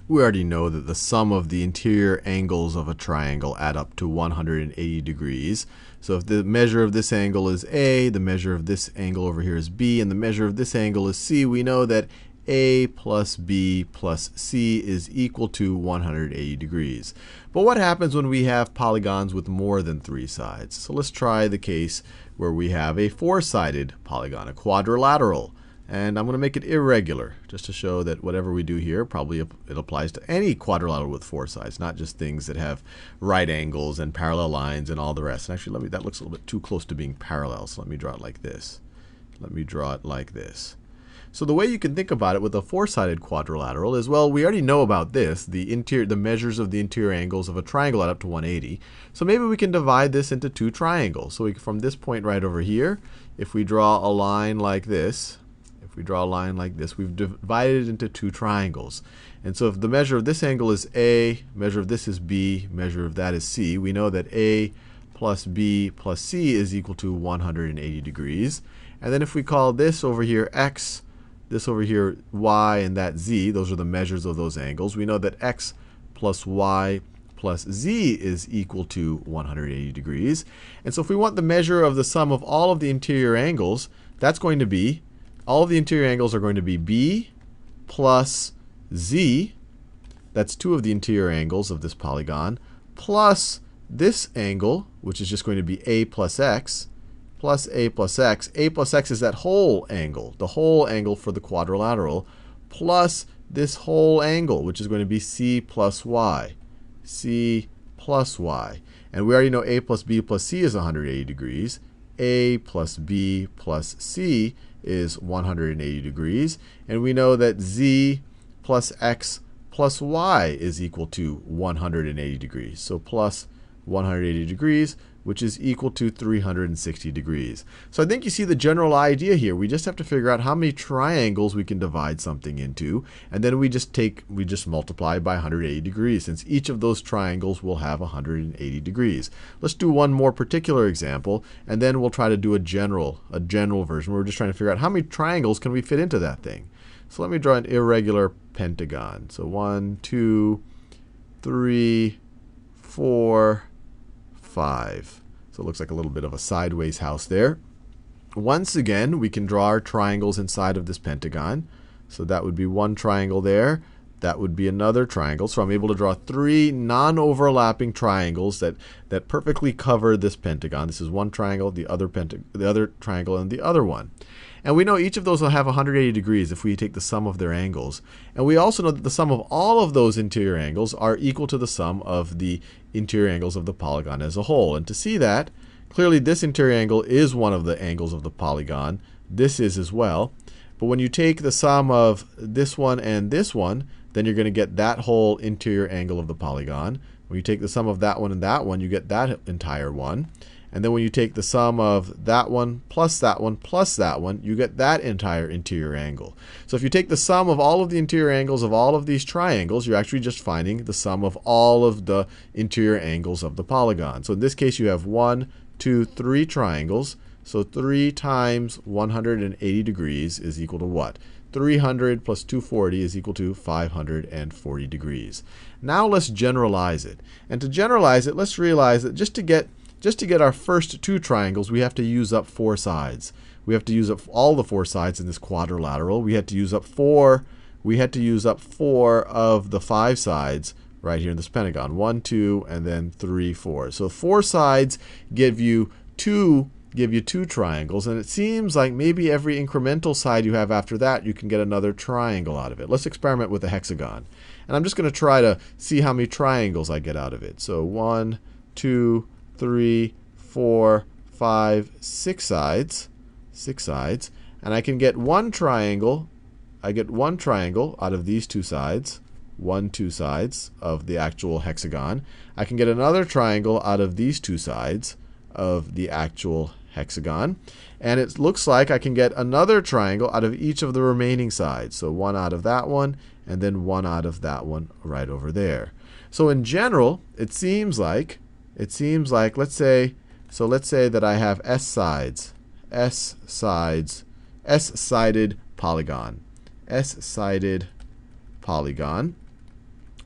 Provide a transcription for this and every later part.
We already know that the sum of the interior angles of a triangle add up to 180 degrees. So if the measure of this angle is A, the measure of this angle over here is B, and the measure of this angle is C, we know that A plus B plus C is equal to 180 degrees. But what happens when we have polygons with more than 3 sides? So let's try the case where we have a 4-sided polygon, a quadrilateral. And I'm going to make it irregular, just to show that whatever we do here, probably it applies to any quadrilateral with 4 sides, not just things that have right angles and parallel lines and all the rest. And actually, that looks a little bit too close to being parallel, so let me draw it like this. Let me draw it like this. So the way you can think about it with a 4-sided quadrilateral is, well, we already know about this. The measures of the interior angles of a triangle add up to 180. So maybe we can divide this into 2 triangles. So from this point right over here, if we draw a line like this, we've divided it into 2 triangles. And so if the measure of this angle is A, measure of this is B, measure of that is C, we know that A plus B plus C is equal to 180 degrees. And then if we call this over here X, this over here Y, and that Z, those are the measures of those angles, we know that X plus Y plus Z is equal to 180 degrees. And so if we want the measure of the sum of all of the interior angles, that's going to be, all of the interior angles are going to be B plus Z, that's 2 of the interior angles of this polygon, plus this angle, which is just going to be A plus X, plus A plus X. A plus X is that whole angle, the whole angle for the quadrilateral, plus this whole angle, which is going to be C plus Y. C plus Y. And we already know A plus B plus C is 180 degrees. A plus B plus C is 180 degrees. And we know that Z plus X plus Y is equal to 180 degrees. So plus 180 degrees, which is equal to 360 degrees. So I think you see the general idea here. We just have to figure out how many triangles we can divide something into, and then we just multiply by 180 degrees, since each of those triangles will have 180 degrees. Let's do one more particular example, and then we'll try to do a general version. We're just trying to figure out how many triangles can we fit into that thing. So let me draw an irregular pentagon. So 1, 2, 3, 4, 5. So it looks like a little bit of a sideways house there. Once again, we can draw our triangles inside of this pentagon. So that would be one triangle there. That would be another triangle. So I'm able to draw 3 non-overlapping triangles that perfectly cover this pentagon. This is one triangle, the other triangle, and the other one. And we know each of those will have 180 degrees if we take the sum of their angles. And we also know that the sum of all of those interior angles are equal to the sum of the interior angles of the polygon as a whole. And to see that, clearly this interior angle is one of the angles of the polygon. This is as well. But when you take the sum of this one and this one, then you're going to get that whole interior angle of the polygon. When you take the sum of that one and that one, you get that entire one. And then when you take the sum of that one plus that one plus that one, you get that entire interior angle. So if you take the sum of all of the interior angles of all of these triangles, you're actually just finding the sum of all of the interior angles of the polygon. So in this case, you have 1, 2, 3 triangles. So 3 times 180 degrees is equal to what? 300 plus 240 is equal to 540 degrees. Now let's generalize it. And to generalize it, let's realize that just to get our first 2 triangles, we have to use up 4 sides. We have to use up all the 4 sides in this quadrilateral. We had to use up 4 of the 5 sides right here in this pentagon. 1, 2, and then 3, 4. So 4 sides give you 2 triangles, and it seems like maybe every incremental side you have after that, you can get another triangle out of it. Let's experiment with a hexagon. And I'm just going to try to see how many triangles I get out of it. So 1, 2, 3, 4, 5, 6 sides. And I can get one triangle. I get one triangle out of these 2 sides. 2 sides of the actual hexagon. I can get another triangle out of these 2 sides of the actual hexagon. And it looks like I can get another triangle out of each of the remaining sides. So 1 out of that one, and then 1 out of that one right over there. So in general, it seems like let's say that I have s-sided polygon.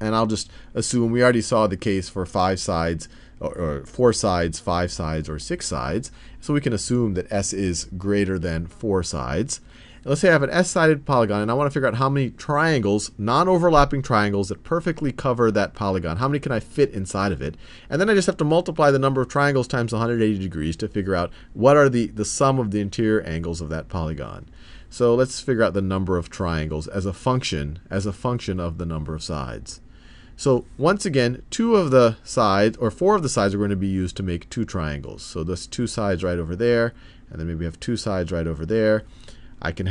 And I'll just assume we already saw the case for 5 sides, or 4 sides, 5 sides, or 6 sides. So we can assume that S is greater than 4 sides. Let's say I have an S-sided polygon, and I want to figure out how many triangles, non-overlapping triangles, that perfectly cover that polygon. How many can I fit inside of it? And then I just have to multiply the number of triangles times 180 degrees to figure out what are the sum of the interior angles of that polygon. So let's figure out the number of triangles as a function of the number of sides. So once again, 2 of the sides, or 4 of the sides, are going to be used to make 2 triangles. So there's 2 sides right over there, and then maybe we have 2 sides right over there. I can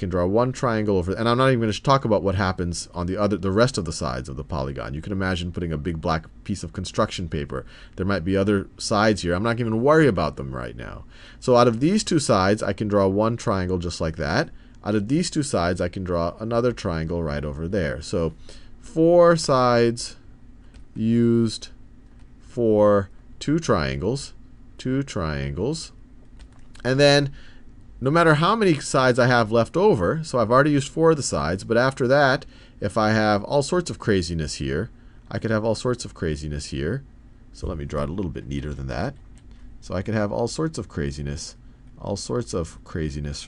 draw 1 triangle over, and I'm not even going to talk about what happens on the rest of the sides of the polygon. You can imagine putting a big black piece of construction paper. There might be other sides here. I'm not even going to worry about them right now. So out of these 2 sides, I can draw 1 triangle just like that. Out of these 2 sides, I can draw another triangle right over there. So 4 sides used for 2 triangles, and then no matter how many sides I have left over, so I've already used 4 of the sides, but after that, if I have all sorts of craziness here, I could have all sorts of craziness here. So let me draw it a little bit neater than that. So I could have all sorts of craziness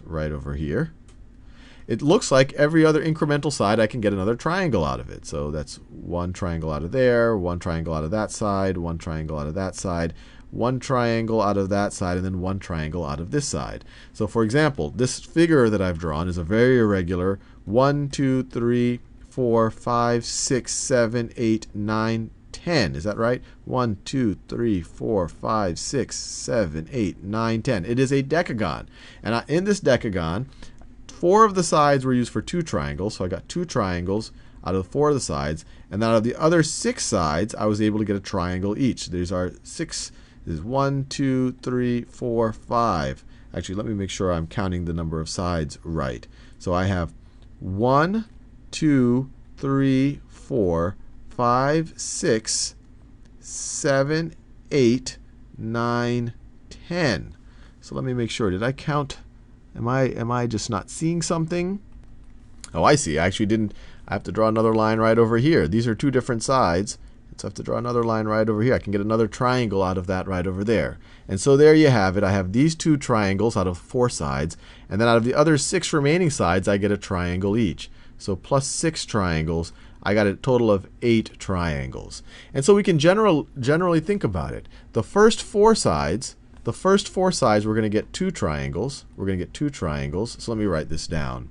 right over here. It looks like every other incremental side I can get another triangle out of it. So that's 1 triangle out of there, 1 triangle out of that side, 1 triangle out of that side, 1 triangle out of that side, and then 1 triangle out of this side. So for example, this figure that I've drawn is a very irregular 1, 2, 3, 4, 5, 6, 7, 8, 9, 10. Is that right? 1, 2, 3, 4, 5, 6, 7, 8, 9, 10. It is a decagon. And in this decagon, 4 of the sides were used for 2 triangles. So I got 2 triangles out of 4 of the sides. And out of the other 6 sides, I was able to get a triangle each. These are 6. This is 1, 2, 3, 4, 5. Actually, let me make sure I'm counting the number of sides right. So I have 1, 2, 3, 4, 5, 6, 7, 8, 9, 10. So let me make sure. Did I count? Am I just not seeing something? Oh, I see. I actually didn't. I have to draw another line right over here. These are 2 different sides. So I have to draw another line right over here. I can get another triangle out of that right over there. And so there you have it. I have these 2 triangles out of 4 sides. And then out of the other 6 remaining sides, I get a triangle each. So plus 6 triangles, I got a total of 8 triangles. And so we can generally think about it. The first 4 sides, we're going to get 2 triangles. So let me write this down.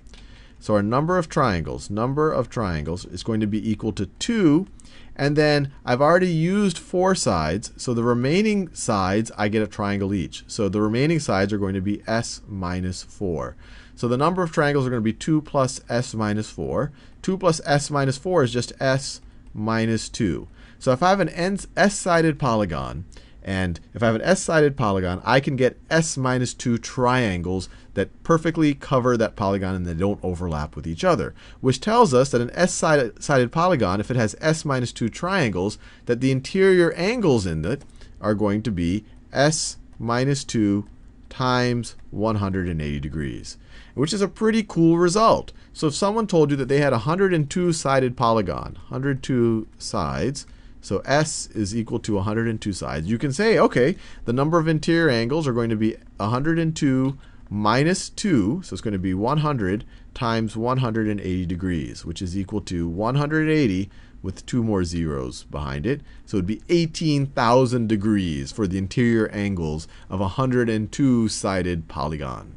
So our number of triangles is going to be equal to 2. And then I've already used 4 sides, so the remaining sides I get a triangle each. So the remaining sides are going to be S minus 4. So the number of triangles are going to be 2 plus S minus 4. 2 plus S minus 4 is just S minus 2. So if I have an S-sided polygon, I can get S minus 2 triangles that perfectly cover that polygon and they don't overlap with each other. Which tells us that an S-sided polygon, if it has S minus 2 triangles, that the interior angles in it are going to be S minus 2 times 180 degrees. Which is a pretty cool result. So if someone told you that they had a 102-sided polygon, 102 sides, so S is equal to 102 sides. You can say, okay, the number of interior angles are going to be 102 minus 2, so it's going to be 100 times 180 degrees, which is equal to 180 with 2 more zeros behind it. So it would be 18,000 degrees for the interior angles of a 102-sided polygon.